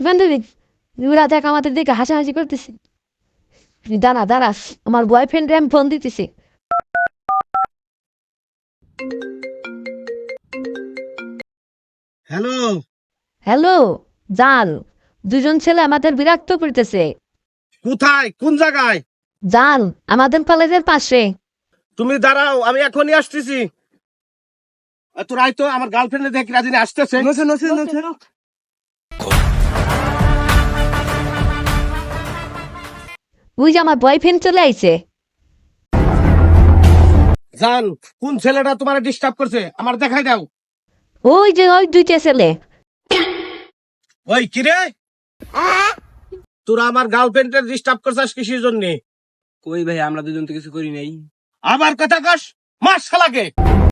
বান্ধবী ওরা দেখ আমাদের দিকে হাসাহাসি করতেছে। দাঁড়া দাঁড়া, আমার বয়ফ্রেন্ডে আমি ফোন দিতেছি। হ্যালো। হ্যালো জান, দুজন ছেলে আমাদের বিরক্ত করতেছে। কোথায়, কোন জায়গায়? জান, আমাদের কলেজের পাশে। তুমি দাঁড়াও, আমি এখনই আসতেছি। তোর আয় তো, আমার গার্লফ্রেন্ড দেখি রাজিনী আসতেছে। ওই যে আমার বয়ফ্রেন্ড চলে আইছে। জান, কোন ছেলেটা তোমার ডিস্টার্ব করছে আমার দেখাই দাও। ওই যে ওই দুইটা ছেলে। ওই কিরে, তোরা আমার গার্লফ্রেন্ডের ডিস্টার্ব করছিস কিসের জন্য? কই ভাই, আমরা দুজন তো কিছু করি নাই। আবার কথা কস, মার শালাকে।